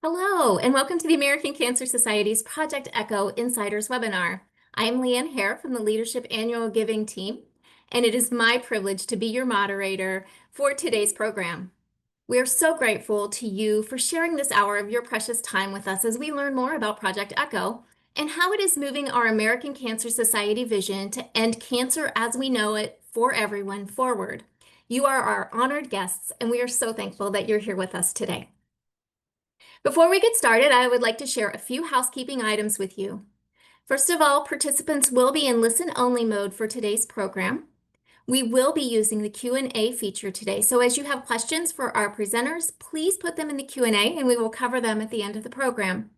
Hello, and welcome to the American Cancer Society's Project Echo Insiders webinar. I'm Leanne Hare from the Leadership Annual Giving team, and it is my privilege to be your moderator for today's program. We are so grateful to you for sharing this hour of your precious time with us as we learn more about Project Echo and how it is moving our American Cancer Society vision to end cancer as we know it for everyone forward. You are our honored guests, and we are so thankful that you're here with us today. Before we get started, I would like to share a few housekeeping items with you. First of all, participants will be in listen-only mode for today's program. We will be using the Q&A feature today, so as you have questions for our presenters, please put them in the Q&A and we will cover them at the end of the program.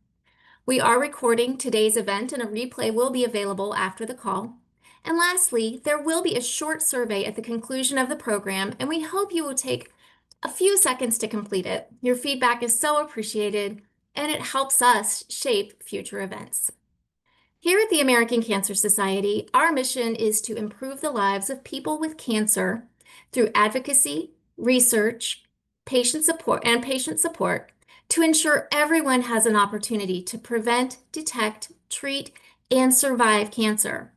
We are recording today's event and a replay will be available after the call. And lastly, there will be a short survey at the conclusion of the program, and we hope you will take a few seconds to complete it. Your feedback is so appreciated, and it helps us shape future events. Here at the American Cancer Society, our mission is to improve the lives of people with cancer through advocacy, research, patient support, to ensure everyone has an opportunity to prevent, detect, treat, and survive cancer.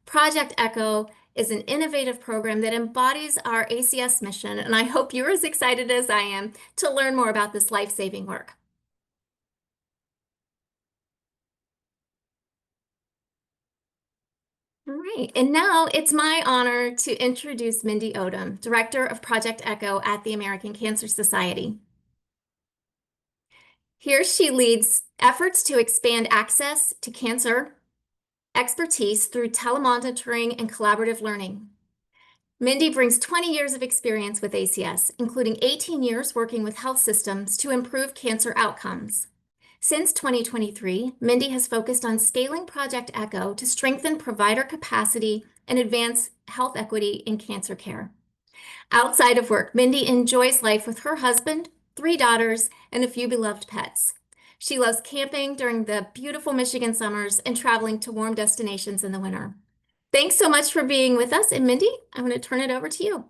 Project Echo is an innovative program that embodies our ACS mission, and I hope you're as excited as I am to learn more about this life-saving work. All right, and now it's my honor to introduce Mindi Odom, Director of Project Echo at the American Cancer Society. Here she leads efforts to expand access to cancer expertise through telemonitoring and collaborative learning. Mindi brings 20 years of experience with ACS, including 18 years working with health systems to improve cancer outcomes. Since 2023, Mindi has focused on scaling Project Echo to strengthen provider capacity and advance health equity in cancer care. Outside of work, Mindi enjoys life with her husband, 3 daughters, and a few beloved pets. She loves camping during the beautiful Michigan summers and traveling to warm destinations in the winter. Thanks so much for being with us, and Mindi, I'm going to turn it over to you.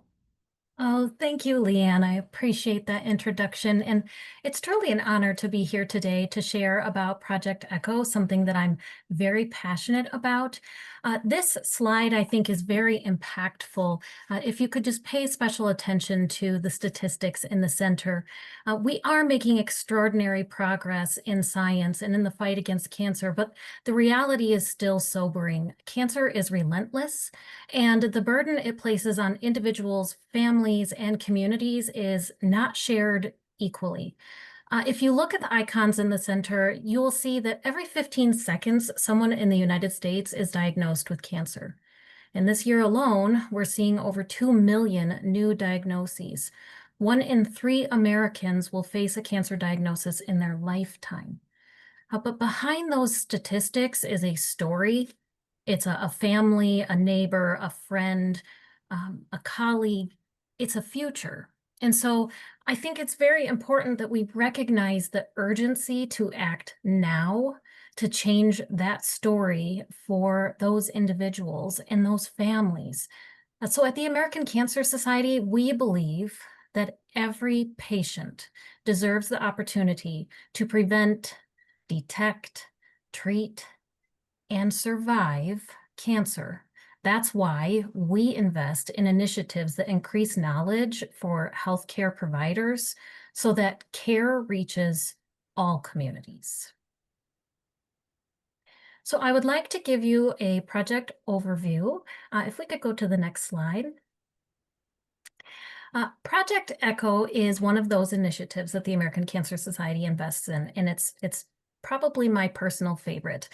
Oh, thank you, Leanne. I appreciate that introduction. And it's truly an honor to be here today to share about Project Echo, something that I'm very passionate about. This slide, I think, is very impactful. If you could just pay special attention to the statistics in the center. We are making extraordinary progress in science and in the fight against cancer, but the reality is still sobering. Cancer is relentless, and the burden it places on individuals, families, and communities is not shared equally. If you look at the icons in the center, you will see that every 15 seconds, someone in the United States is diagnosed with cancer. And this year alone, we're seeing over 2 million new diagnoses. 1 in 3 Americans will face a cancer diagnosis in their lifetime. But behind those statistics is a story. It's a family, a neighbor, a friend, a colleague. It's a future. And so I think it's very important that we recognize the urgency to act now to change that story for those individuals and those families. So at the American Cancer Society, we believe that every patient deserves the opportunity to prevent, detect, treat, and survive cancer. That's why we invest in initiatives that increase knowledge for healthcare providers so that care reaches all communities. So I would like to give you a project overview. If we could go to the next slide. Project Echo is one of those initiatives that the American Cancer Society invests in, and it's probably my personal favorite.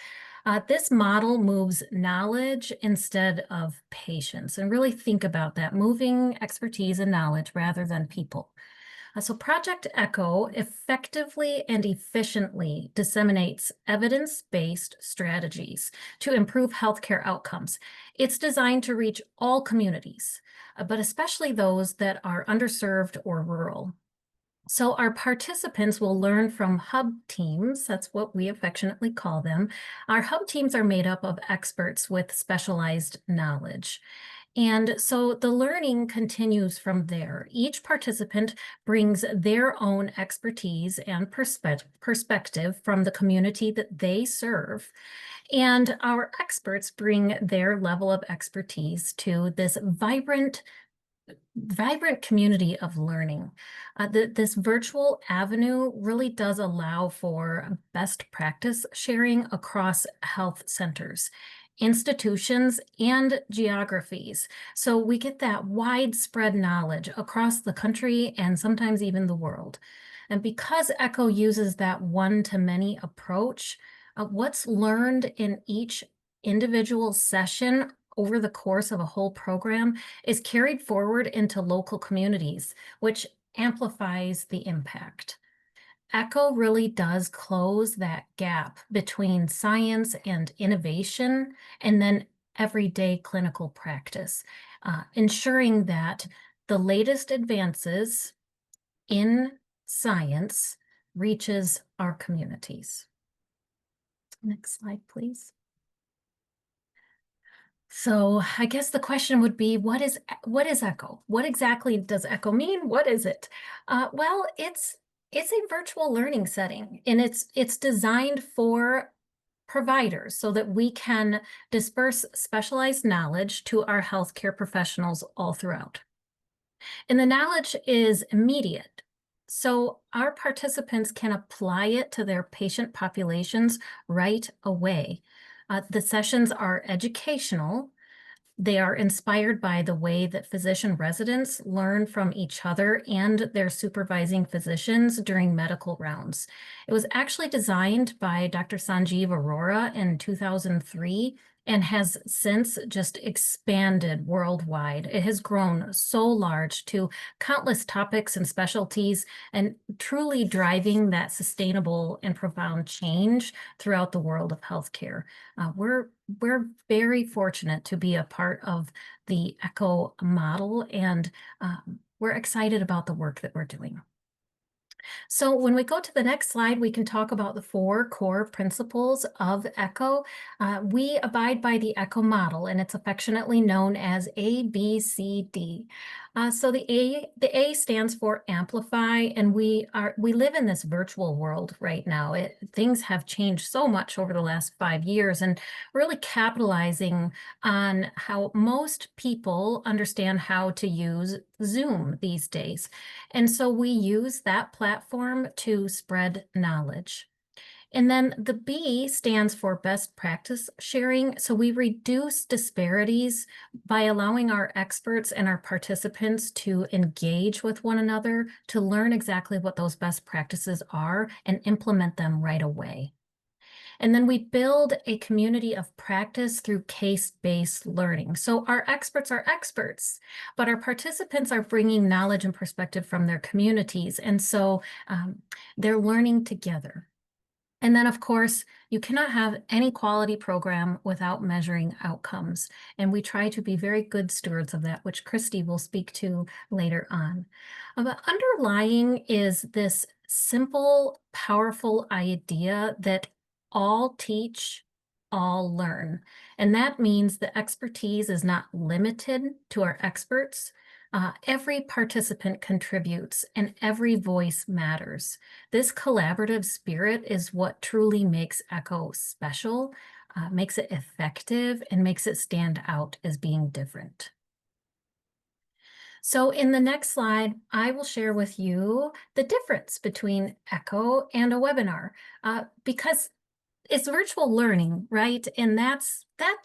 This model moves knowledge instead of patients, and really think about that, moving expertise and knowledge rather than people. So Project Echo effectively and efficiently disseminates evidence-based strategies to improve healthcare outcomes. It's designed to reach all communities, but especially those that are underserved or rural. So our participants will learn from hub teams. That's what we affectionately call them. Our hub teams are made up of experts with specialized knowledge. And so the learning continues from there. Each participant brings their own expertise and perspective from the community that they serve. And our experts bring their level of expertise to this vibrant community of learning. This virtual avenue really does allow for best practice sharing across health centers, institutions, and geographies. So we get that widespread knowledge across the country and sometimes even the world. And because ECHO uses that one-to-many approach, what's learned in each individual session over the course of a whole program is carried forward into local communities, which amplifies the impact. ECHO really does close that gap between science and innovation, and then everyday clinical practice, ensuring that the latest advances in science reaches our communities. Next slide, please. So I guess the question would be, what is ECHO? What exactly does ECHO mean? What is it? Well, it's a virtual learning setting, and it's designed for providers so that we can disperse specialized knowledge to our healthcare professionals all throughout. And the knowledge is immediate. So our participants can apply it to their patient populations right away. The sessions are educational. They are inspired by the way that physician residents learn from each other and their supervising physicians during medical rounds. It was actually designed by Dr. Sanjeev Arora in 2003 and has since just expanded worldwide. It has grown so large to countless topics and specialties and truly driving that sustainable and profound change throughout the world of healthcare. We're very fortunate to be a part of the ECHO model, and we're excited about the work that we're doing. So when we go to the next slide, we can talk about the 4 core principles of ECHO. We abide by the ECHO model, and it's affectionately known as ABCD. So the A stands for amplify, and we live in this virtual world right now. Things have changed so much over the last 5 years, and really capitalizing on how most people understand how to use Zoom these days. And so we use that platform to spread knowledge. And then the B stands for best practice sharing. So we reduce disparities by allowing our experts and our participants to engage with one another, to learn exactly what those best practices are and implement them right away. And then we build a community of practice through case-based learning. So our experts are experts, but our participants are bringing knowledge and perspective from their communities. And so they're learning together. And then, of course, you cannot have any quality program without measuring outcomes. And we try to be very good stewards of that, which Kristie will speak to later on. But underlying is this simple, powerful idea that all teach, all learn. And that means the expertise is not limited to our experts. Every participant contributes and every voice matters. This collaborative spirit is what truly makes ECHO special, makes it effective, and makes it stand out as being different. So in the next slide, I will share with you the difference between ECHO and a webinar, because it's virtual learning, right? And that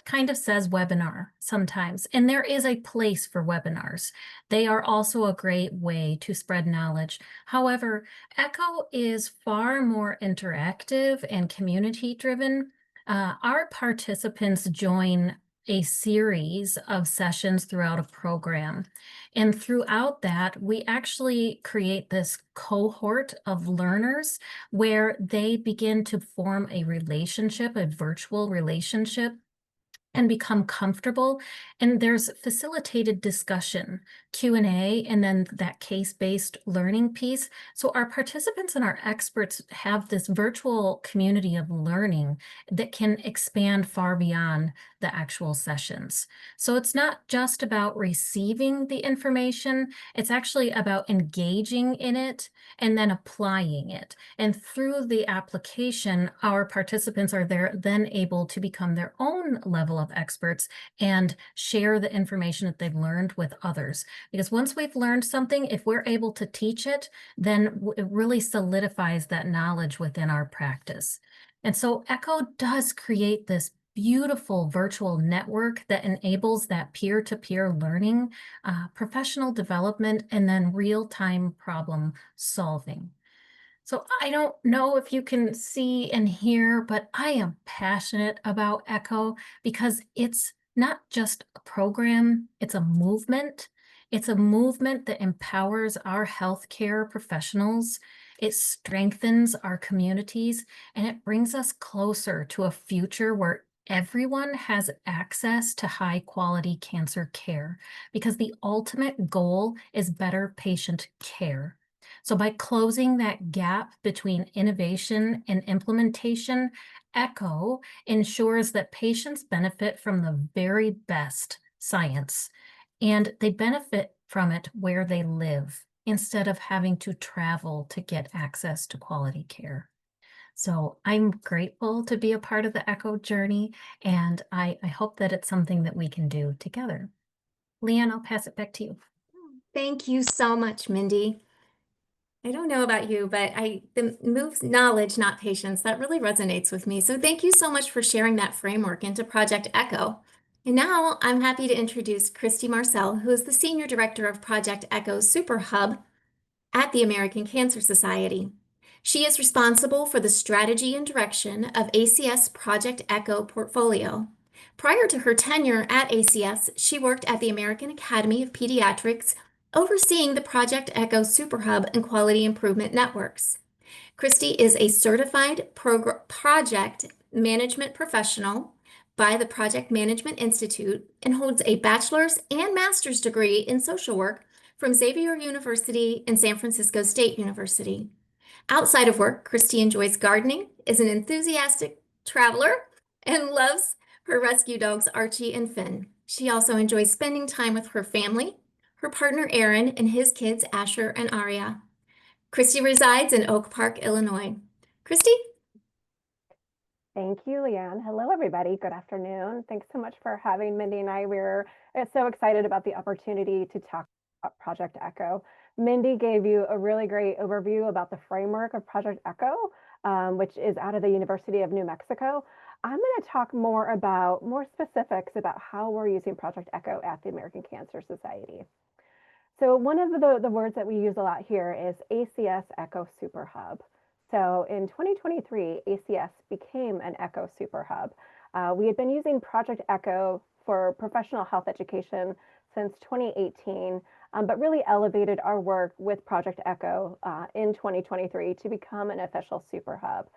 kind of says webinar sometimes. And there is a place for webinars. They are also a great way to spread knowledge. However, ECHO is far more interactive and community driven. Our participants join a series of sessions throughout a program. And throughout that, we actually create this cohort of learners where they begin to form a relationship, a virtual relationship, and become comfortable. And there's facilitated discussion, Q&A, and then that case-based learning piece. So our participants and our experts have this virtual community of learning that can expand far beyond the actual sessions. So it's not just about receiving the information, it's actually about engaging in it and then applying it. And through the application, our participants are then able to become their own level of experts and share the information that they've learned with others. Because once we've learned something, if we're able to teach it, then it really solidifies that knowledge within our practice. And so ECHO does create this beautiful virtual network that enables that peer-to-peer learning, professional development, and then real-time problem solving. So I don't know if you can see and hear, but I am passionate about ECHO because it's not just a program, it's a movement. It's a movement that empowers our healthcare professionals. It strengthens our communities and it brings us closer to a future where everyone has access to high quality cancer care because the ultimate goal is better patient care. So by closing that gap between innovation and implementation, ECHO ensures that patients benefit from the very best science, and they benefit from it where they live instead of having to travel to get access to quality care. So I'm grateful to be a part of the ECHO journey, and I hope that it's something that we can do together. Leanne, I'll pass it back to you. Thank you so much, Mindy. I don't know about you, but the moves knowledge, not patience, that really resonates with me. So thank you so much for sharing that framework into Project Echo. And now I'm happy to introduce Kristie Marcelle, who is the Senior Director of Project Echo Super Hub at the American Cancer Society. She is responsible for the strategy and direction of ACS Project Echo portfolio. Prior to her tenure at ACS, she worked at the American Academy of Pediatrics, overseeing the Project Echo Superhub and Quality Improvement Networks. Kristie is a certified project management professional by the Project Management Institute and holds a bachelor's and master's degree in social work from Xavier University and San Francisco State University. Outside of work, Kristie enjoys gardening, is an enthusiastic traveler, and loves her rescue dogs Archie and Finn. She also enjoys spending time with her family, her partner Aaron, and his kids Asher and Aria. Kristie resides in Oak Park, Illinois. Kristie? Thank you, Leanne. Hello, everybody. Good afternoon. Thanks so much for having Mindy and I. We're so excited about the opportunity to talk about Project Echo. Mindy gave you a really great overview about the framework of Project Echo, which is out of the University of New Mexico. I'm going to talk more specifics about how we're using Project Echo at the American Cancer Society. So one of the words that we use a lot here is ACS Echo Super Hub. So in 2023, ACS became an Echo Super Hub. We had been using Project Echo for professional health education since 2018, but really elevated our work with Project Echo in 2023 to become an official Super Hub.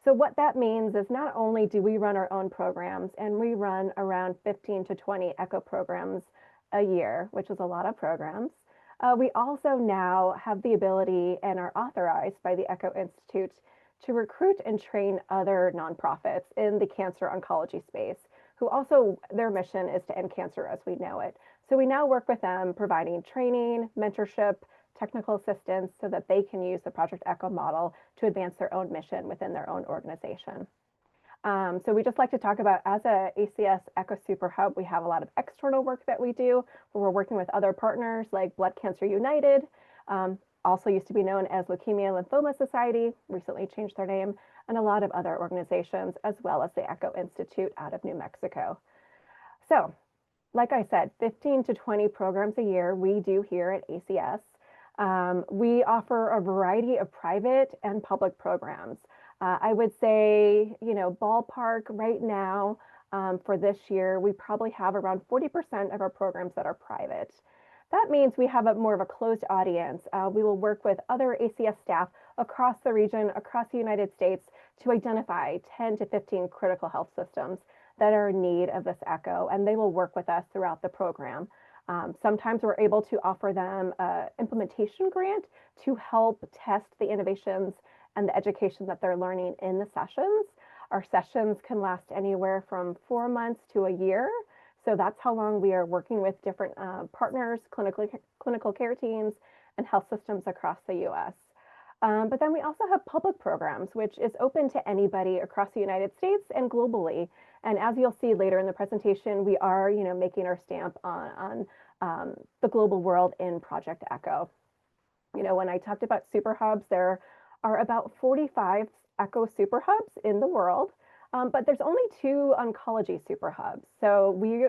So what that means is not only do we run our own programs, and we run around 15 to 20 Echo programs a year, which is a lot of programs. We also now have the ability and are authorized by the Echo Institute to recruit and train other nonprofits in the cancer oncology space, who also, their mission is to end cancer as we know it. So we now work with them providing training, mentorship, technical assistance so that they can use the Project Echo model to advance their own mission within their own organization. So we just like to talk about, as a ACS Echo Super Hub, we have a lot of external work that we do where we're working with other partners like Blood Cancer United, also used to be known as Leukemia Lymphoma Society, recently changed their name, and a lot of other organizations, as well as the Echo Institute out of New Mexico. So, like I said, 15 to 20 programs a year we do here at ACS. We offer a variety of private and public programs. I would say, ballpark right now for this year, we probably have around 40% of our programs that are private. That means we have more of a closed audience. We will work with other ACS staff across the region, across the United States, to identify 10 to 15 critical health systems that are in need of this Echo, and they will work with us throughout the program. Sometimes we're able to offer them an implementation grant to help test the innovations and the education that they're learning in the sessions. Our sessions can last anywhere from 4 months to a year. So that's how long we are working with different partners, clinical care teams, and health systems across the US. But then we also have public programs, which is open to anybody across the United States and globally. And as you'll see later in the presentation, we are, making our stamp on the global world in Project Echo. When I talked about super hubs, there are about 45 Echo super hubs in the world, but there's only 2 oncology super hubs. So we,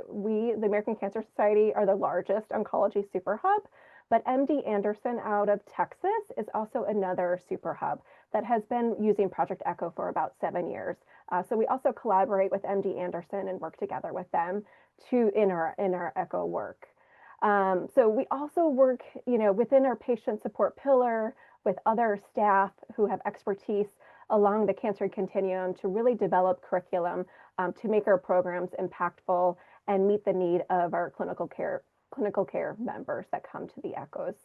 the American Cancer Society, are the largest oncology super hub, but MD Anderson out of Texas is also another super hub that has been using Project Echo for about 7 years. So we also collaborate with MD Anderson and work together with them in our Echo work. So we also work, within our patient support pillar with other staff who have expertise along the cancer continuum to really develop curriculum to make our programs impactful and meet the need of our clinical care members that come to the Echoes.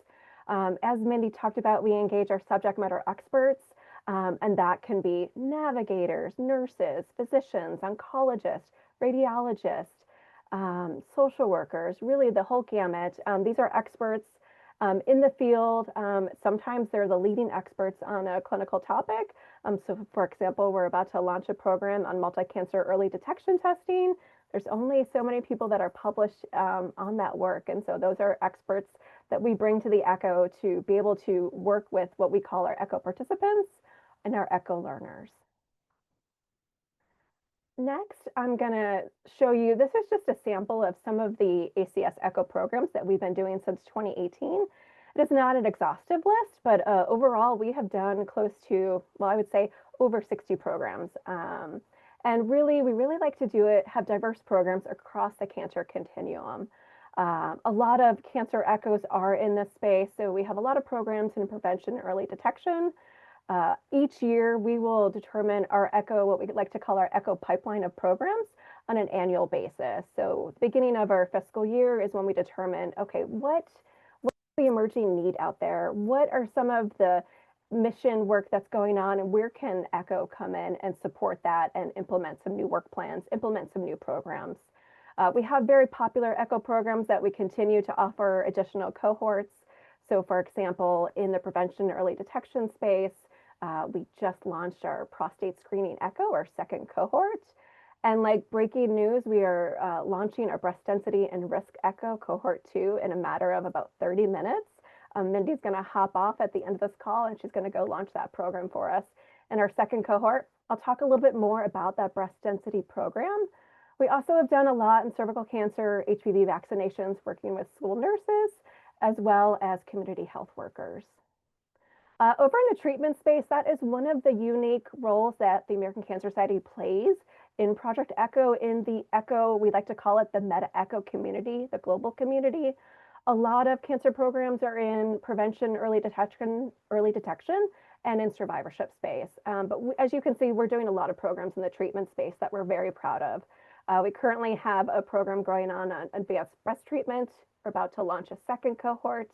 As Mindi talked about, we engage our subject matter experts, and that can be navigators, nurses, physicians, oncologists, radiologists, social workers, really the whole gamut. These are experts in the field. Sometimes they're the leading experts on a clinical topic. So for example, we're about to launch a program on multi-cancer early detection testing. There's only so many people that are published on that work. And so those are experts that we bring to the Echo to be able to work with what we call our Echo participants and our Echo learners. Next, I'm going to show you, this is just a sample of some of the ACS Echo programs that we've been doing since 2018. It is not an exhaustive list, but overall we have done close to, well, I would say over 60 programs. And really, we really like to have diverse programs across the cancer continuum. A lot of cancer echoes are in this space, so we have a lot of programs in prevention and early detection. Each year, we will determine our Echo, what we like to call our Echo pipeline of programs on an annual basis. So the beginning of our fiscal year is when we determine, okay, what's the emerging need out there? What are some of the mission work that's going on, and where can Echo come in and support that and implement some new work plans, implement some new programs? We have very popular Echo programs that we continue to offer additional cohorts. So for example, in the prevention and early detection space, we just launched our prostate screening Echo, our second cohort. And like breaking news, we are launching our breast density and risk Echo cohort 2 in a matter of about 30 minutes. Mindy's going to hop off at the end of this call, and she's going to go launch that program for us. In our second cohort, I'll talk a little bit more about that breast density program. We also have done a lot in cervical cancer, HPV vaccinations, working with school nurses, as well as community health workers. Over in the treatment space, that is one of the unique roles that the American Cancer Society plays in Project Echo. In the Echo, we like to call it the meta Echo community, the global community. A lot of cancer programs are in prevention, early detection, and in survivorship space. But as you can see, we're doing a lot of programs in the treatment space that we're very proud of. We currently have a program going on advanced breast treatment. We're about to launch a second cohort.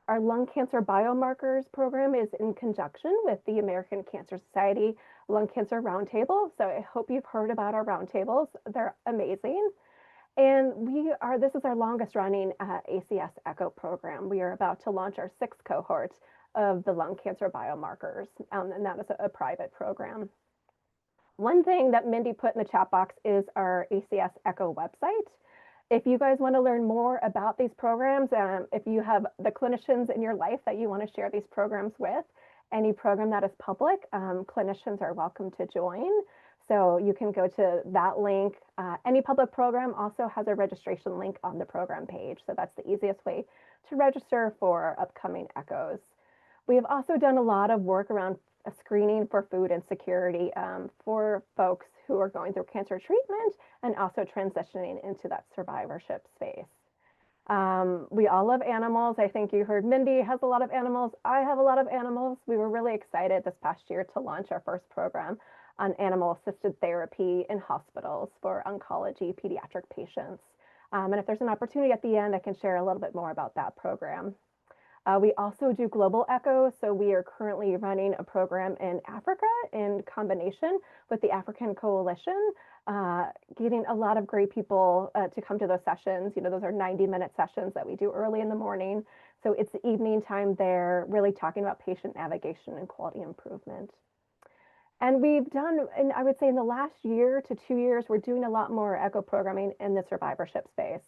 Our lung cancer biomarkers program is in conjunction with the American Cancer Society Lung Cancer Roundtable. So I hope you've heard about our roundtables. They're amazing. And this is our longest running ACS Echo program. We are about to launch our 6th cohort of the lung cancer biomarkers, and that is a private program. One thing that Mindi put in the chat box is our ACS Echo website. If you guys want to learn more about these programs, if you have the clinicians in your life that you want to share these programs with, any program that is public, clinicians are welcome to join. So you can go to that link. Any public program also has a registration link on the program page. So that's the easiest way to register for upcoming Echoes. We have also done a lot of work around screening for food insecurity for folks who are going through cancer treatment and also transitioning into that survivorship space. We all love animals. I think you heard Mindi has a lot of animals. I have a lot of animals. We were really excited this past year to launch our first program on animal-assisted therapy in hospitals for oncology pediatric patients. And if there's an opportunity at the end, I can share a little bit more about that program. We also do global echo, so we are currently running a program in Africa in combination with the African Coalition, getting a lot of great people to come to those sessions. Those are 90-minute sessions that we do early in the morning. So it's the evening time there, really talking about patient navigation and quality improvement. And we've done, and I would say in the last year to 2 years, we're doing a lot more echo programming in the survivorship space.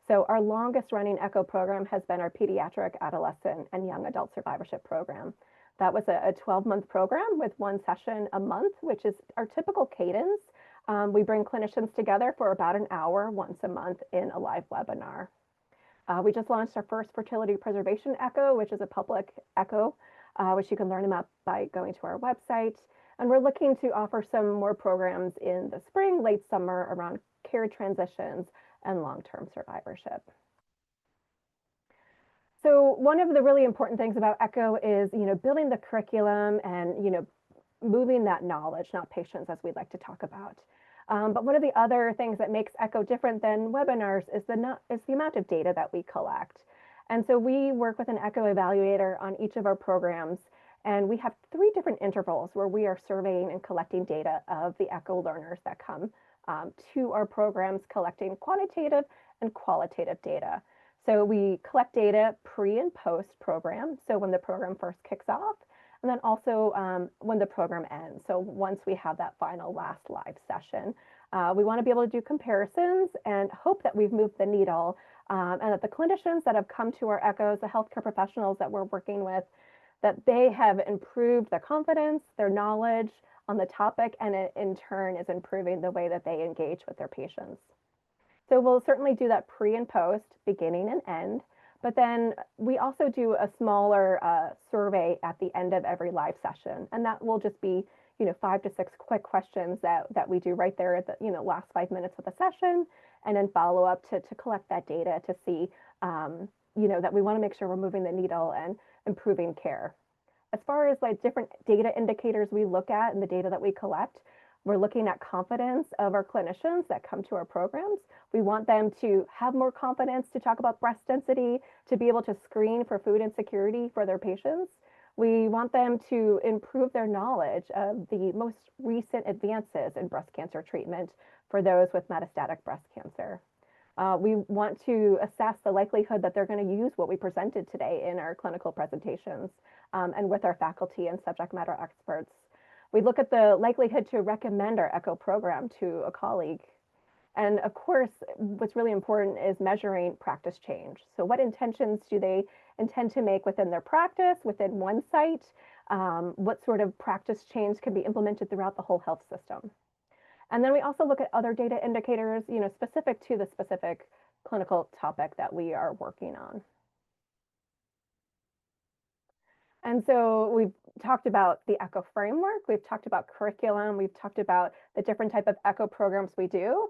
So our longest running echo program has been our pediatric, adolescent, and young adult survivorship program. That was a 12-month program with one session a month, which is our typical cadence. We bring clinicians together for about an hour once a month in a live webinar. We just launched our first fertility preservation echo, which is a public echo, which you can learn about by going to our website. And we're looking to offer some more programs in the spring, late summer around care transitions and long-term survivorship. So one of the really important things about echo is, building the curriculum and, moving that knowledge, not patients, as we'd like to talk about. But one of the other things that makes echo different than webinars is the amount of data that we collect. And so we work with an echo evaluator on each of our programs, and we have 3 different intervals where we are surveying and collecting data of the echo learners that come to our programs, collecting quantitative and qualitative data. So we collect data pre and post program, so when the program first kicks off, and then also when the program ends. So once we have that final last live session, we want to be able to do comparisons and hope that we've moved the needle, and that the clinicians that have come to our echoes, the healthcare professionals that we're working with, that they have improved their confidence, their knowledge on the topic, and it in turn is improving the way that they engage with their patients. So we'll certainly do that pre and post, beginning and end, but then we also do a smaller survey at the end of every live session, and that will just be 5 to 6 quick questions that we do right there at the last 5 minutes of the session, and then follow up to collect that data to see that we want to make sure we're moving the needle and improving care. As far as different data indicators we look at and the data that we collect, we're looking at confidence of our clinicians that come to our programs. We want them to have more confidence to talk about breast density, to be able to screen for food insecurity for their patients. We want them to improve their knowledge of the most recent advances in breast cancer treatment for those with metastatic breast cancer. We want to assess the likelihood that they're going to use what we presented today in our clinical presentations and with our faculty and subject matter experts. We look at the likelihood to recommend our echo program to a colleague. And of course, what's really important is measuring practice change. So what intentions do they intend to make within their practice, within one site? What sort of practice change can be implemented throughout the whole health system? And then we also look at other data indicators, specific to the specific clinical topic that we are working on. And so we've talked about the ECHO framework, we've talked about curriculum, we've talked about the different type of ECHO programs we do.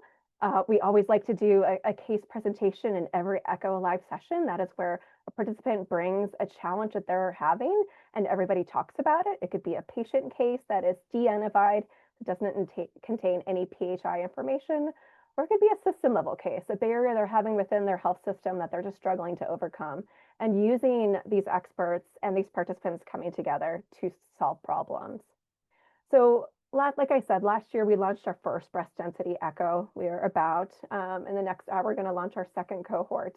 We always like to do a case presentation in every ECHO live session. That is where a participant brings a challenge that they're having and everybody talks about it. It could be a patient case that is de-identified, doesn't contain any PHI information, or it could be a system level case, a barrier they're having within their health system that they're just struggling to overcome, and using these experts and these participants coming together to solve problems. So like I said, last year we launched our first breast density echo. We are about, in the next hour, we're going to launch our second cohort.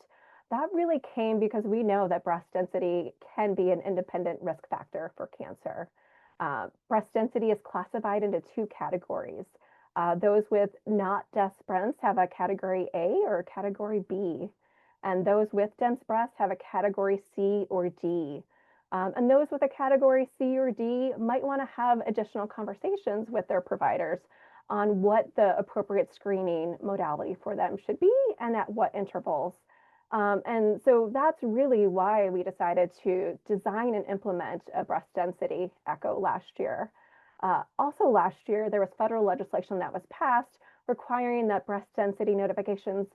That really came because we know that breast density can be an independent risk factor for cancer. Breast density is classified into 2 categories. Those with not dense breasts have a category A or a category B, and those with dense breasts have a category C or D. And those with a category C or D might want to have additional conversations with their providers on what the appropriate screening modality for them should be and at what intervals. And so that's really why we decided to design and implement a breast density echo last year. Also last year, there was federal legislation that was passed requiring that breast density notifications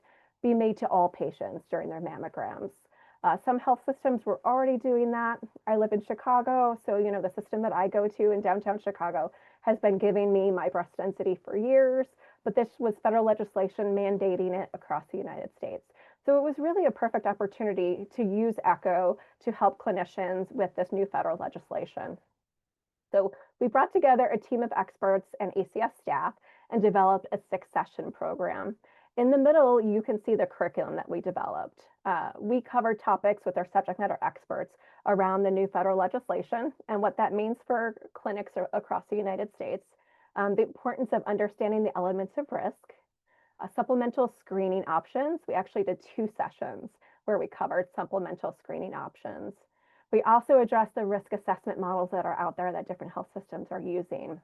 be made to all patients during their mammograms. Some health systems were already doing that. I live in Chicago, so the system that I go to in downtown Chicago has been giving me my breast density for years, but this was federal legislation mandating it across the United States. So it was really a perfect opportunity to use ECHO to help clinicians with this new federal legislation. So we brought together a team of experts and ACS staff and developed a 6-session program. In the middle, you can see the curriculum that we developed. We covered topics with our subject matter experts around the new federal legislation and what that means for clinics across the United States, the importance of understanding the elements of risk, supplemental screening options. We actually did 2 sessions where we covered supplemental screening options. We also addressed the risk assessment models that are out there that different health systems are using.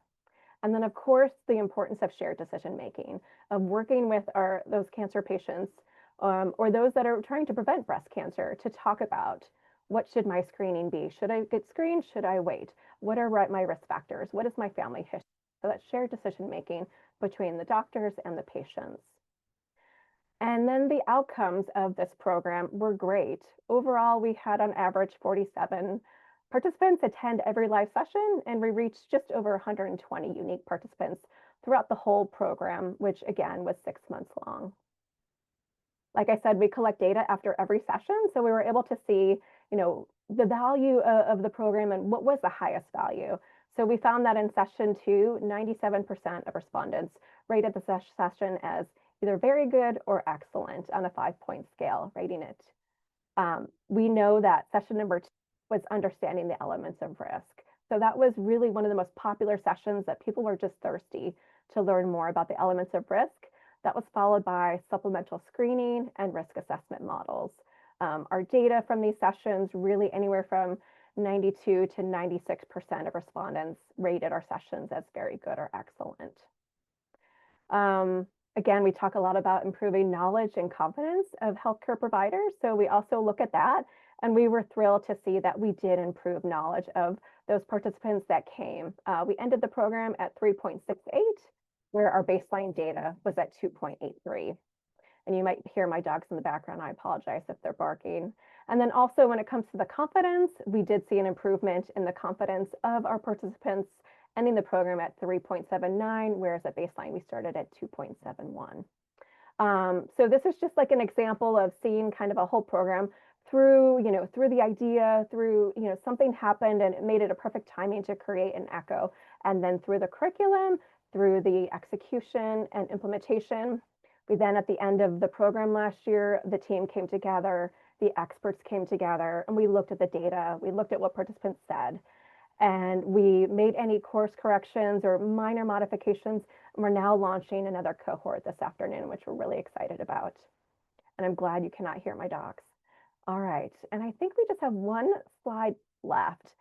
And then, of course, the importance of shared decision making, of working with those cancer patients or those that are trying to prevent breast cancer to talk about what should my screening be? Should I get screened? Should I wait? What are my risk factors? What is my family history? So that's shared decision making between the doctors and the patients. And then the outcomes of this program were great. Overall, we had on average 47 participants attend every live session, and we reached just over 120 unique participants throughout the whole program, which again was 6 months long. Like I said, we collect data after every session, so we were able to see, the value of the program and what was the highest value. So we found that in session 2, 97% of respondents rated the session as either very good or excellent on a 5-point scale, rating it. We know that session number 2 was understanding the elements of risk. So that was really one of the most popular sessions that people were just thirsty to learn more about the elements of risk. That was followed by supplemental screening and risk assessment models. Our data from these sessions really anywhere from 92 to 96% of respondents rated our sessions as very good or excellent. Again, we talk a lot about improving knowledge and confidence of healthcare providers. So we also look at that, and we were thrilled to see that we did improve knowledge of those participants that came. We ended the program at 3.68, where our baseline data was at 2.83. And you might hear my dogs in the background. I apologize if they're barking. And then also when it comes to the confidence, we did see an improvement in the confidence of our participants ending the program at 3.79, whereas at baseline we started at 2.71. So this is just like an example of seeing kind of a whole program through the idea, through, something happened and it made it a perfect timing to create an ECHO. And then through the curriculum, through the execution and implementation. We then, at the end of the program last year, the team came together, the experts came together, and we looked at the data. We looked at what participants said, and we made any course corrections or minor modifications. And we're now launching another cohort this afternoon, which we're really excited about. And I'm glad you cannot hear my dogs. All right, and I think we just have one slide left.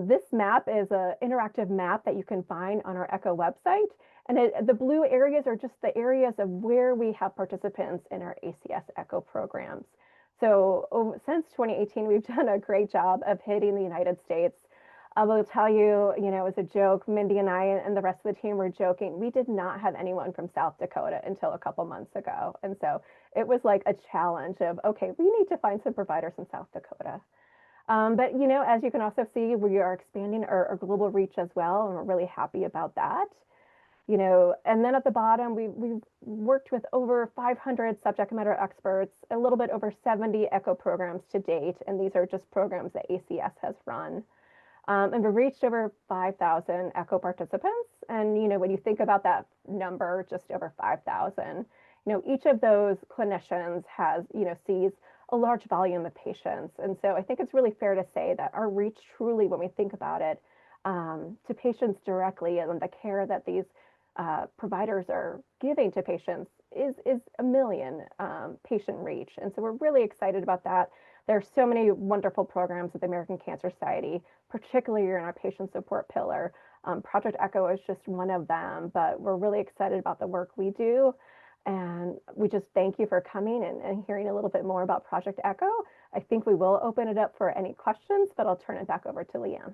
This map is an interactive map that you can find on our ECHO website. And the blue areas are just the areas of where we have participants in our ACS ECHO programs. So since 2018, we've done a great job of hitting the United States. I will tell you, as a joke, Mindi and I and the rest of the team were joking. We did not have anyone from South Dakota until a couple months ago. And so it was like a challenge of, okay, we need to find some providers in South Dakota. But, as you can also see, we are expanding our global reach as well, and we're really happy about that. And then at the bottom, we've worked with over 500 subject matter experts, a little bit over 70 ECHO programs to date, and these are just programs that ACS has run. And we've reached over 5,000 ECHO participants. And, when you think about that number, just over 5,000, each of those clinicians has, sees a large volume of patients. And so I think it's really fair to say that our reach truly, when we think about it, to patients directly and the care that these providers are giving to patients is a million patient reach. And so we're really excited about that. There are so many wonderful programs at the American Cancer Society, particularly in our patient support pillar. Project ECHO is just one of them, but we're really excited about the work we do. And we just thank you for coming and hearing a little bit more about Project ECHO. I think we will open it up for any questions, but I'll turn it back over to Leanne.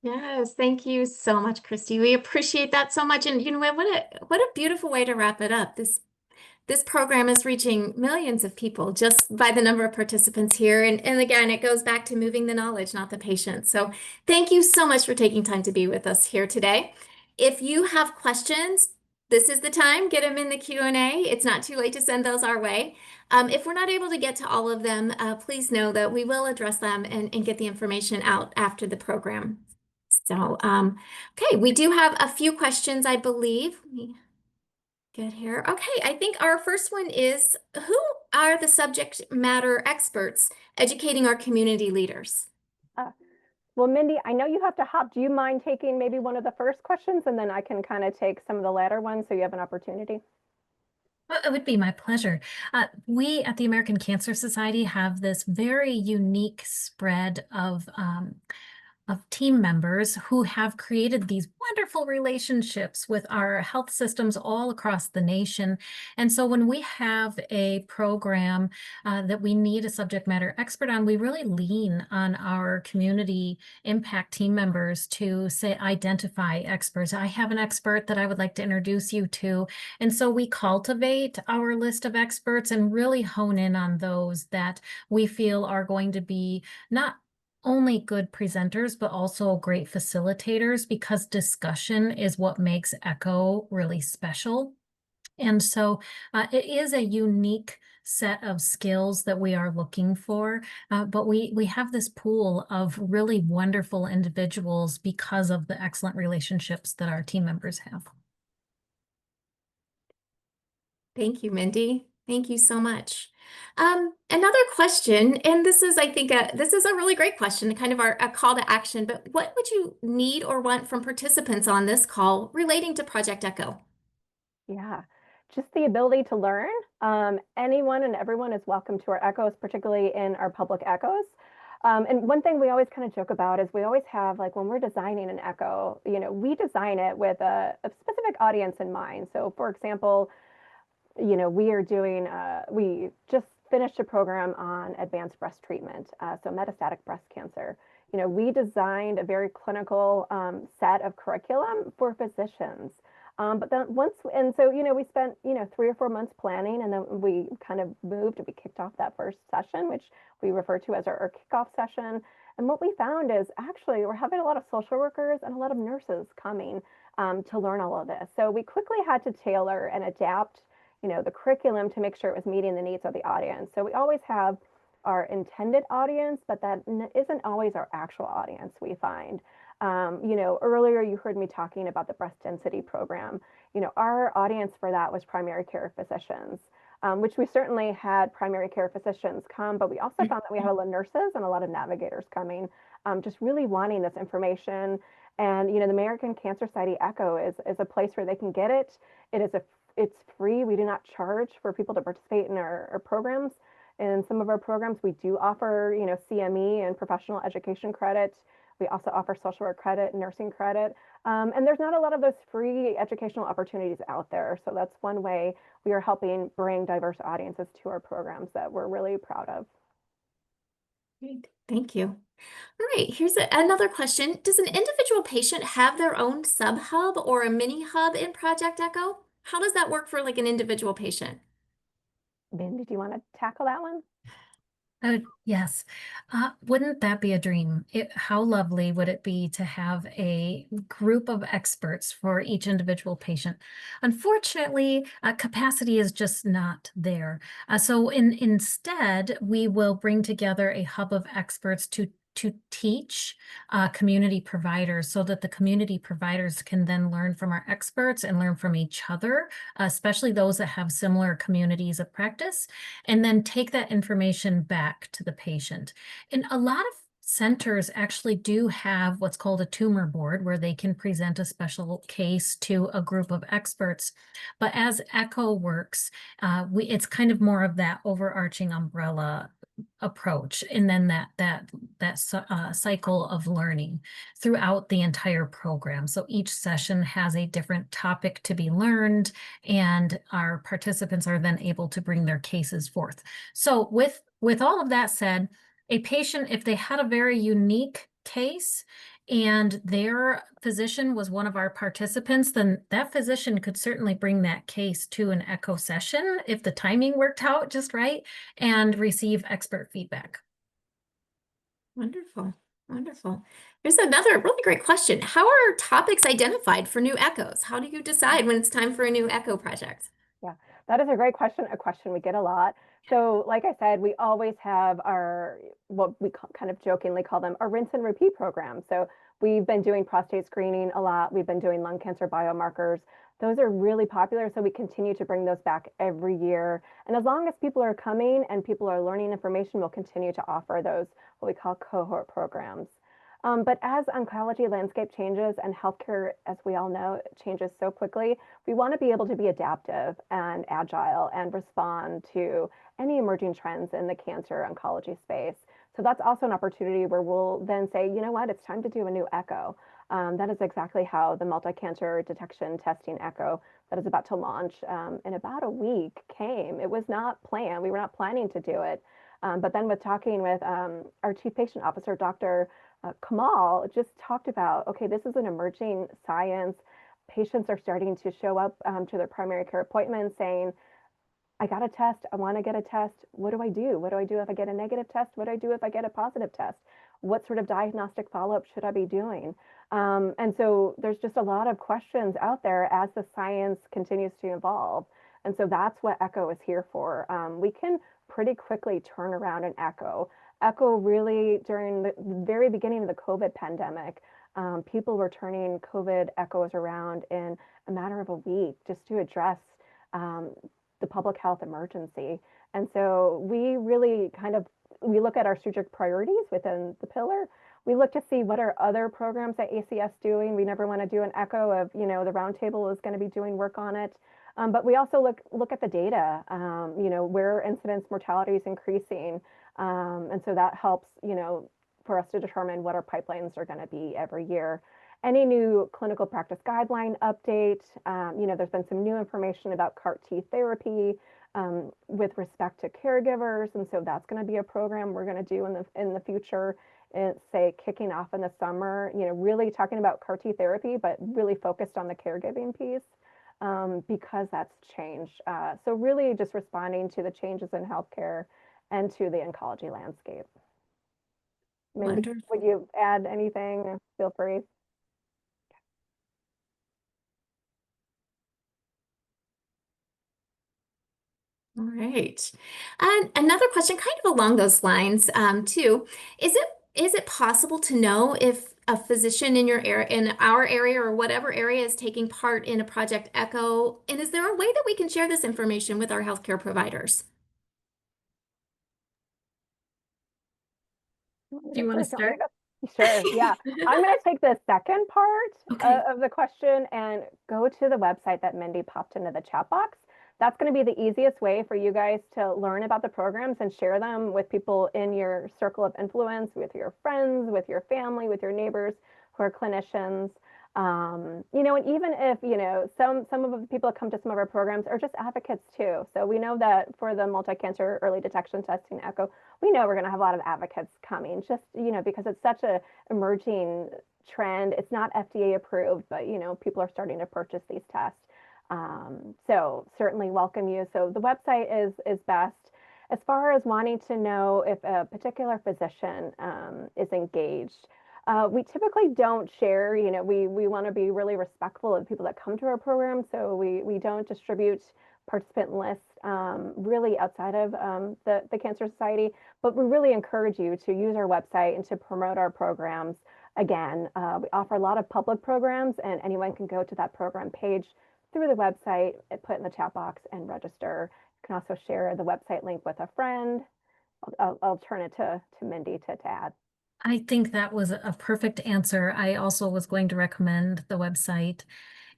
Yes, thank you so much, Kristie. We appreciate that so much. And what a beautiful way to wrap it up. This program is reaching millions of people just by the number of participants here. And again, it goes back to moving the knowledge, not the patient. So thank you so much for taking time to be with us here today. If you have questions, this is the time. Get them in the Q&A. It's not too late to send those our way. If we're not able to get to all of them, please know that we will address them and get the information out after the program. So, okay, we do have a few questions, I believe. Let me get here. Okay, I think our first one is, who are the subject matter experts educating our community leaders? Well, Mindi, I know you have to hop. Do you mind taking maybe one of the first questions, and then I can kind of take some of the latter ones so you have an opportunity? Well, it would be my pleasure. We at the American Cancer Society have this very unique spread of team members who have created these wonderful relationships with our health systems all across the nation. And so when we have a program that we need a subject matter expert on, we really lean on our community impact team members to say, identify experts. I have an expert that I would like to introduce you to. And so we cultivate our list of experts and really hone in on those that we feel are going to be not only good presenters, but also great facilitators, because discussion is what makes ECHO really special. And so it is a unique set of skills that we are looking for, but we have this pool of really wonderful individuals because of the excellent relationships that our team members have. Thank you, Mindy. Thank you so much. Another question, and this is, I think, this is a really great question, kind of a call to action, but what would you need or want from participants on this call relating to Project ECHO? Yeah, just the ability to learn. Anyone and everyone is welcome to our echoes, particularly in our public echoes. And one thing we always kind of joke about is we always have, like, when we're designing an echo, we design it with a specific audience in mind. So for example, we just finished a program on advanced breast treatment, so metastatic breast cancer. We designed a very clinical set of curriculum for physicians. But then we spent, 3 or 4 months planning, and then we kind of moved and we kicked off that first session, which we refer to as our kickoff session. And what we found is actually we're having a lot of social workers and a lot of nurses coming to learn all of this. So we quickly had to tailor and adapt the curriculum to make sure it was meeting the needs of the audience. So we always have our intended audience, but that isn't always our actual audience, we find. Earlier you heard me talking about the breast density program. Our audience for that was primary care physicians, which we certainly had primary care physicians come, but we also found that we had a lot of nurses and a lot of navigators coming, just really wanting this information. And, the American Cancer Society ECHO is a place where they can get it. It's free. We do not charge for people to participate in our programs. In some of our programs, we do offer, CME and professional education credit. We also offer social work credit, nursing credit. And there's not a lot of those free educational opportunities out there. So that's one way we are helping bring diverse audiences to our programs that we're really proud of. Great. Thank you. All right, here's another question. Does an individual patient have their own sub-hub or a mini hub in Project ECHO? How does that work for like an individual patient? Mindi, do you want to tackle that one? Yes. Wouldn't that be a dream? How lovely would it be to have a group of experts for each individual patient? Unfortunately, capacity is just not there. So instead, we will bring together a hub of experts to teach community providers, so that the community providers can then learn from our experts and learn from each other, especially those that have similar communities of practice, and then take that information back to the patient. And a lot of centers actually do have what's called a tumor board, where they can present a special case to a group of experts. But as ECHO works, it's kind of more of that overarching umbrella approach, and then that cycle of learning throughout the entire program. So each session has a different topic to be learned, and our participants are then able to bring their cases forth. So with all of that said, a patient, if they had a very unique case and their physician was one of our participants, then that physician could certainly bring that case to an ECHO session if the timing worked out just right, and receive expert feedback. Wonderful. Wonderful. Here's another really great question. How are topics identified for new echoes? How do you decide when it's time for a new echo project? Yeah, that is a great question, a question we get a lot. So, like I said, we always have our, what we kind of jokingly call them, our rinse and repeat program. So, we've been doing prostate screening a lot. We've been doing lung cancer biomarkers. Those are really popular. So, we continue to bring those back every year. And as long as people are coming and people are learning information, we'll continue to offer those, what we call cohort programs. But as oncology landscape changes and healthcare, as we all know, changes so quickly, we want to be able to be adaptive and agile and respond to any emerging trends in the cancer oncology space. So that's also an opportunity where we'll then say, you know what, it's time to do a new echo. That is exactly how the multi-cancer detection testing echo that is about to launch in about a week came. It was not planned. We were not planning to do it. But then with talking with our chief patient officer, Dr. Kamal, just talked about, okay, this is an emerging science. Patients are starting to show up to their primary care appointments saying, I got a test. I want to get a test. What do I do? What do I do if I get a negative test? What do I do if I get a positive test? What sort of diagnostic follow-up should I be doing? And so there's just a lot of questions out there as the science continues to evolve. And so that's what Echo is here for. We can pretty quickly turn around an Echo. Echo really, during the very beginning of the COVID pandemic, people were turning COVID echoes around in a matter of a week just to address the public health emergency. And so we really we look at our strategic priorities within the pillar. We look to see what are other programs at ACS doing. We never want to do an echo of, the roundtable is going to be doing work on it. But we also look at the data, where incidence mortality is increasing. And so that helps, for us to determine what our pipelines are going to be every year. Any new clinical practice guideline update, there's been some new information about CAR T therapy with respect to caregivers. And so that's going to be a program we're going to do in the future, say kicking off in the summer, really talking about CAR T therapy, but really focused on the caregiving piece. Because that's changed. So really just responding to the changes in healthcare and to the oncology landscape. Mindi, Wonderful. would you add anything? Feel free. All right. And another question kind of along those lines, too. Is it possible to know if a physician in your area, in our area or whatever area is taking part in a Project Echo? And is there a way that we can share this information with our healthcare providers? Do you want to start? Sure, yeah. I'm going to take the second part Okay. of the question and go to the website that Mindi popped into the chat box. That's going to be the easiest way for you guys to learn about the programs and share them with people in your circle of influence, with your friends, with your family, with your neighbors who are clinicians. And even if, some of the people that come to some of our programs are just advocates too. So we know that for the multi-cancer early detection testing echo, we know we're going to have a lot of advocates coming just, because it's such a emerging trend. It's not FDA approved, but, people are starting to purchase these tests. So certainly welcome you. So the website is best. As far as wanting to know if a particular physician is engaged, we typically don't share, we want to be really respectful of people that come to our program. So we don't distribute participant lists really outside of the Cancer Society, but we really encourage you to use our website and to promote our programs. Again, we offer a lot of public programs and anyone can go to that program page through the website, put in the chat box and register. You can also share the website link with a friend. I'll turn it to Mindi to add. I think that was a perfect answer. I also was going to recommend the website.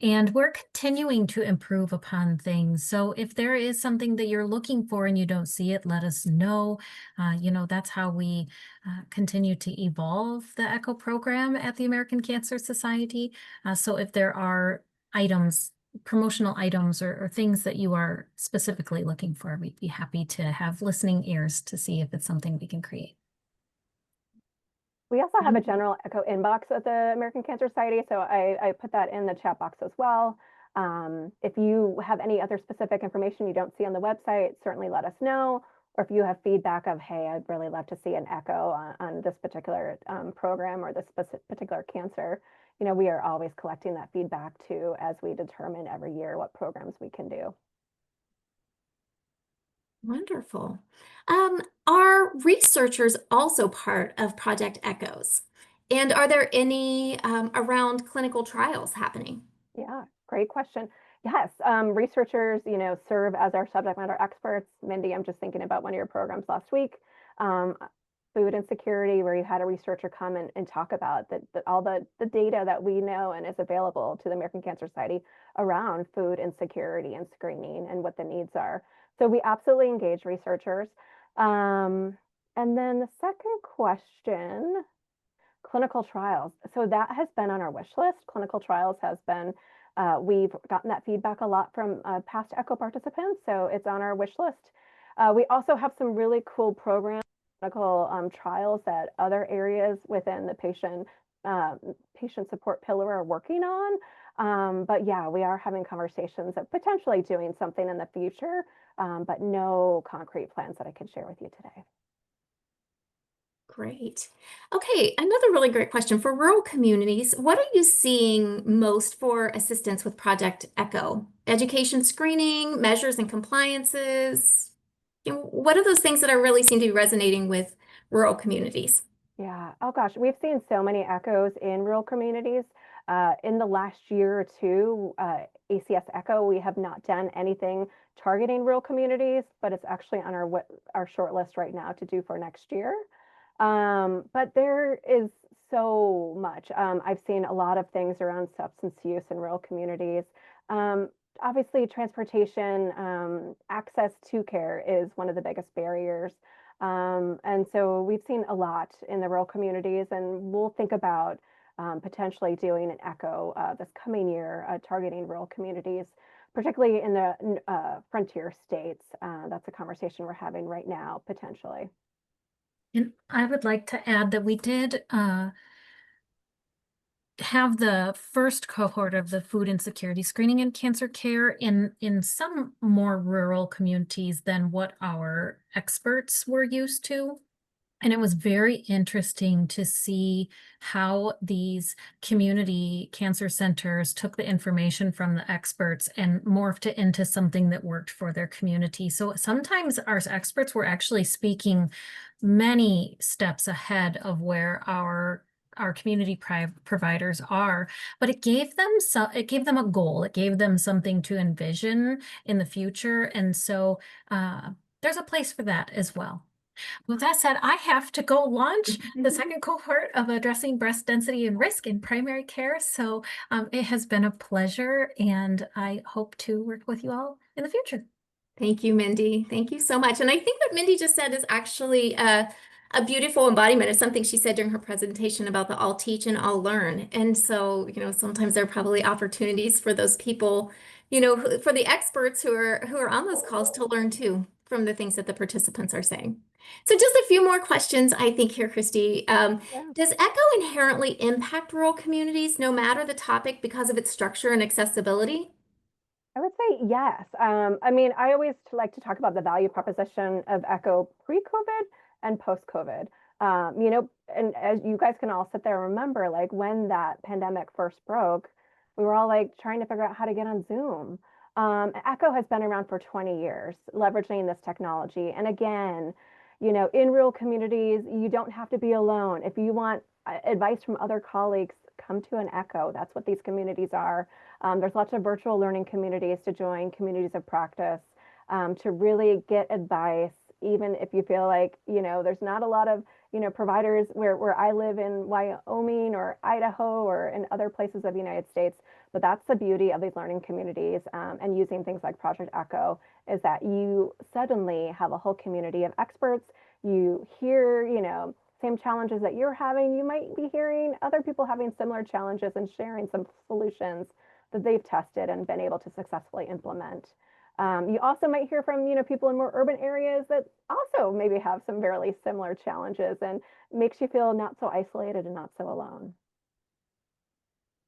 And we're continuing to improve upon things. So if there is something that you're looking for and you don't see it, let us know. That's how we continue to evolve the ECHO program at the American Cancer Society. So if there are items, promotional items or things that you are specifically looking for, we'd be happy to have listening ears to see if it's something we can create. We also have a general echo inbox at the American Cancer Society, so I put that in the chat box as well. If you have any other specific information you don't see on the website, certainly let us know. or if you have feedback of, hey, I'd really love to see an echo on this particular program or this particular cancer, we are always collecting that feedback too as we determine every year what programs we can do. Wonderful. Are researchers also part of Project Echoes? And are there any around clinical trials happening? Yeah, great question. Yes, researchers, serve as our subject matter experts. Mindi, I'm just thinking about one of your programs last week, um, food insecurity, where you had a researcher come and talk about all the data that we know and is available to the American Cancer Society around food insecurity and screening and what the needs are. So we absolutely engage researchers. And then the second question, clinical trials. So that has been on our wish list. Clinical trials has been, we've gotten that feedback a lot from past ECHO participants, so it's on our wish list. We also have some really cool programs, clinical trials that other areas within the patient support pillar are working on. But yeah, we are having conversations of potentially doing something in the future, but no concrete plans that I can share with you today. Great. Okay, another really great question. For rural communities, what are you seeing most for assistance with Project Echo? Education screening, measures and compliances? What are those things that are really seem to be resonating with rural communities? Yeah. Oh gosh, we've seen so many echoes in rural communities. In the last year or two, ACS Echo, we have not done anything targeting rural communities, but it's actually on our short list right now to do for next year. But there is so much. I've seen a lot of things around substance use in rural communities. Um, Obviously, transportation, access to care is one of the biggest barriers. And so we've seen a lot in the rural communities, and we'll think about potentially doing an echo this coming year, targeting rural communities, particularly in the frontier states. That's a conversation we're having right now, potentially. And I would like to add that we did have the first cohort of the food insecurity screening and cancer care in some more rural communities than what our experts were used to. And it was very interesting to see how these community cancer centers took the information from the experts and morphed it into something that worked for their community. So sometimes our experts were actually speaking many steps ahead of where our community providers are, but it gave them a goal. It gave them something to envision in the future. And so there's a place for that as well. With that said, I have to go launch the second cohort of addressing breast density and risk in primary care. So it has been a pleasure, and I hope to work with you all in the future. Thank you, Mindi. Thank you so much. And I think what Mindi just said is actually a beautiful embodiment of something she said during her presentation about the all teach and all learn. And so, sometimes there are probably opportunities for those people, for the experts who are on those calls to learn too from the things that the participants are saying. So just a few more questions, I think here, Kristie. Yeah. Does ECHO inherently impact rural communities, no matter the topic, because of its structure and accessibility? I would say yes. I mean, I always like to talk about the value proposition of Echo pre-COVID and post-COVID. And as you guys can all sit there and remember, like when that pandemic first broke, we were all like trying to figure out how to get on Zoom. Echo has been around for 20 years, leveraging this technology. And again, in rural communities, you don't have to be alone. If you want advice from other colleagues, come to an Echo. That's what these communities are. There's lots of virtual learning communities to join, communities of practice, to really get advice, even if you feel like, there's not a lot of, providers where I live in Wyoming or Idaho or in other places of the United States. But that's the beauty of these learning communities and using things like Project Echo is that you suddenly have a whole community of experts. You hear, same challenges that you're having. You might be hearing other people having similar challenges and sharing some solutions that they've tested and been able to successfully implement. You also might hear from people in more urban areas that also maybe have some fairly similar challenges, and makes you feel not so isolated and not so alone.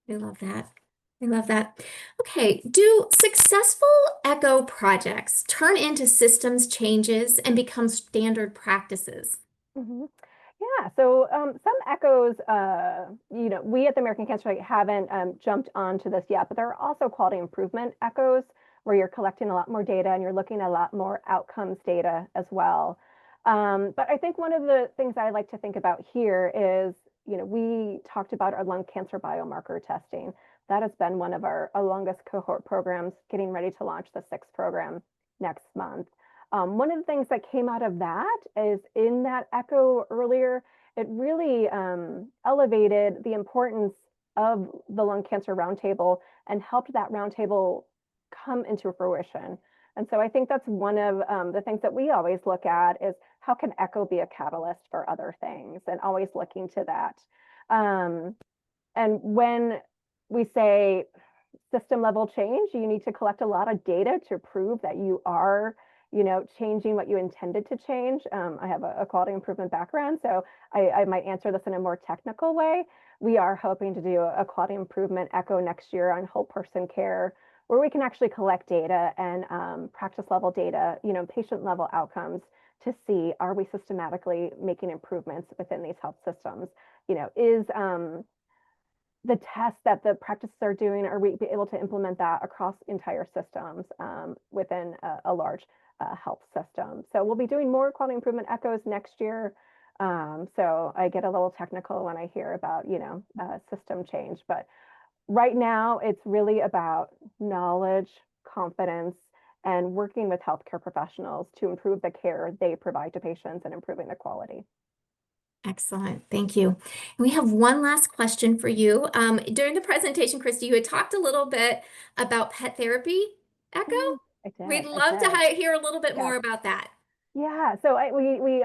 I love that. I love that. Okay, do successful echo projects turn into systems changes and become standard practices? Mhm. Yeah, so some echoes, we at the American Cancer Society haven't jumped onto this yet, but there are also quality improvement echoes where you're collecting a lot more data and you're looking at a lot more outcomes data as well. But I think one of the things I like to think about here is, we talked about our lung cancer biomarker testing. That has been one of our longest cohort programs, getting ready to launch the sixth program next month. One of the things that came out of that is in that echo earlier, it really elevated the importance of the lung cancer roundtable and helped that roundtable come into fruition. And so I think that's one of the things that we always look at is how can echo be a catalyst for other things, and always looking to that. And when we say system level change, you need to collect a lot of data to prove that you are, changing what you intended to change. I have a quality improvement background, so I might answer this in a more technical way. We are hoping to do a quality improvement echo next year on whole person care, where we can actually collect data and practice level data, patient level outcomes to see, are we systematically making improvements within these health systems? Is the tests that the practices are doing, are we able to implement that across entire systems within a large health system? So we'll be doing more quality improvement echoes next year. So I get a little technical when I hear about, system change, but right now it's really about knowledge, confidence, and working with healthcare professionals to improve the care they provide to patients and improving the quality. Excellent. Thank you. We have one last question for you. During the presentation, Kristie, you had talked a little bit about pet therapy echo. I We'd did. I love to did. hear a little bit Yeah. more about that. Yeah, so we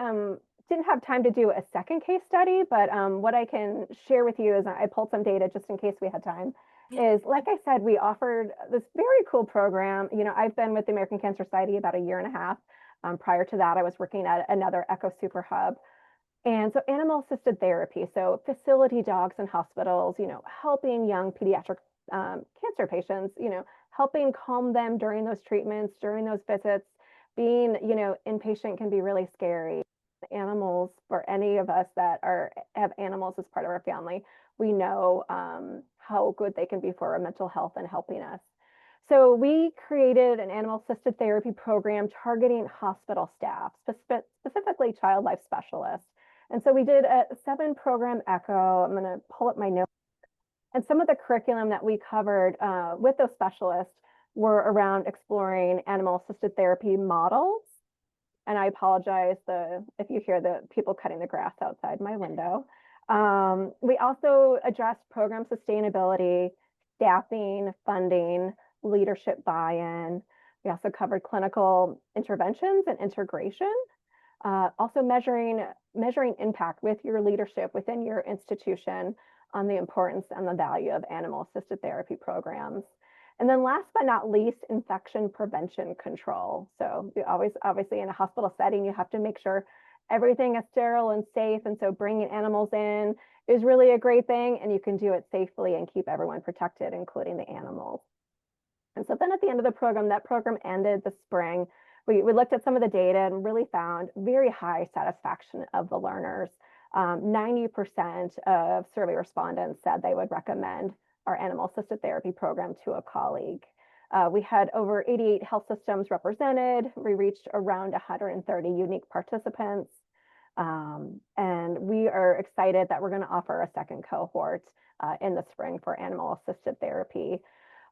didn't have time to do a second case study, but what I can share with you is I pulled some data just in case we had time. Yeah. Is like I said, we offered this very cool program. I've been with the American Cancer Society about a year and a half. Prior to that, I was working at another Echo Super Hub. And so animal assisted therapy, so facility dogs in hospitals, helping young pediatric cancer patients, helping calm them during those treatments, during those visits. Being, inpatient can be really scary. Animals, for any of us that have animals as part of our family, we know how good they can be for our mental health and helping us. So we created an animal assisted therapy program targeting hospital staff, specifically child life specialists. And so we did a 7 program echo. I'm going to pull up my notes. And some of the curriculum that we covered with those specialists were around exploring animal assisted therapy models. And I apologize if you hear the people cutting the grass outside my window. We also addressed program sustainability, staffing, funding, leadership buy-in. We also covered clinical interventions and integration. Also measuring impact with your leadership within your institution on the importance and the value of animal assisted therapy programs. And then last but not least, infection prevention control. So you always, obviously in a hospital setting, you have to make sure everything is sterile and safe. And so bringing animals in is really a great thing, and you can do it safely and keep everyone protected, including the animals. And so then at the end of the program, that program ended this spring. We looked at some of the data and really found very high satisfaction of the learners. 90% of survey respondents said they would recommend our animal assisted therapy program to a colleague. We had over 88 health systems represented. We reached around 130 unique participants. And we are excited that we're going to offer a second cohort in the spring for animal assisted therapy.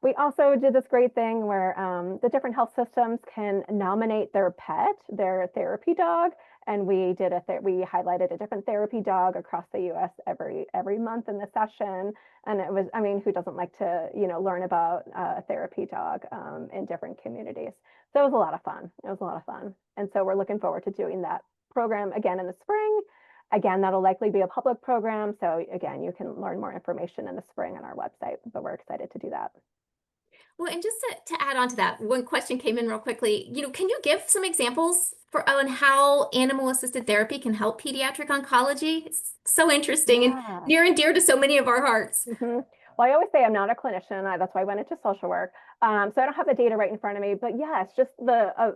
We also did this great thing where the different health systems can nominate their pet, their therapy dog, and we highlighted a different therapy dog across the U.S. every month in the session. And it was, who doesn't like to learn about a therapy dog in different communities? So it was a lot of fun. It was a lot of fun, and so we're looking forward to doing that program again in the spring. Again, that'll likely be a public program. So again, you can learn more information in the spring on our website, but we're excited to do that. Well, and just to add on to that, one question came in real quickly. Can you give some examples on how animal-assisted therapy can help pediatric oncology? It's so interesting and near and dear to so many of our hearts. Mm-hmm. well, I always say I'm not a clinician. That's why I went into social work. So I don't have the data right in front of me, but yeah, it's just the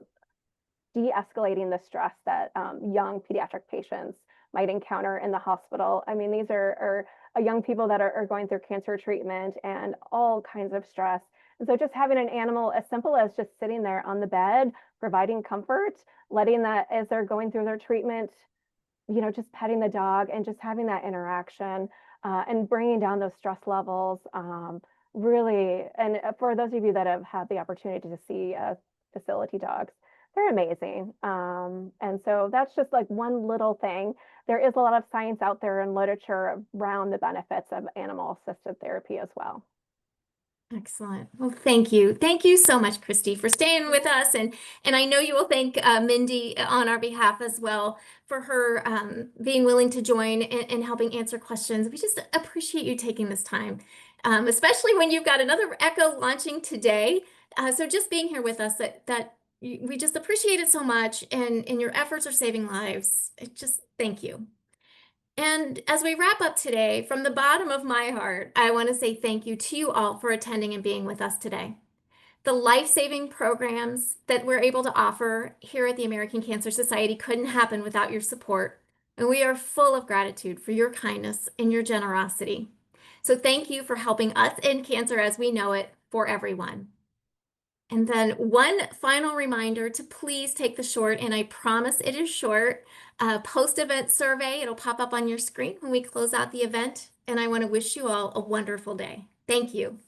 de-escalating the stress that young pediatric patients might encounter in the hospital. I mean, these are young people that are going through cancer treatment and all kinds of stress. And so just having an animal as simple as just sitting there on the bed, providing comfort, letting that as they're going through their treatment, just petting the dog and just having that interaction and bringing down those stress levels. Really, and for those of you that have had the opportunity to see facility dogs, they're amazing. And so that's just like one little thing. There is a lot of science out there and literature around the benefits of animal assisted therapy as well. Excellent. Well, thank you. Thank you so much, Kristie, for staying with us. And I know you will thank Mindi on our behalf as well for her being willing to join and helping answer questions. We just appreciate you taking this time, especially when you've got another Echo launching today. So just being here with us, we just appreciate it so much. And your efforts are saving lives. Thank you. And as we wrap up today, from the bottom of my heart, I want to say thank you to you all for attending and being with us today. The life-saving programs that we're able to offer here at the American Cancer Society couldn't happen without your support, and we are full of gratitude for your kindness and your generosity. So thank you for helping us end cancer as we know it for everyone. And then one final reminder to please take the short, and I promise it is short, post-event survey. It'll pop up on your screen when we close out the event. And I want to wish you all a wonderful day. Thank you.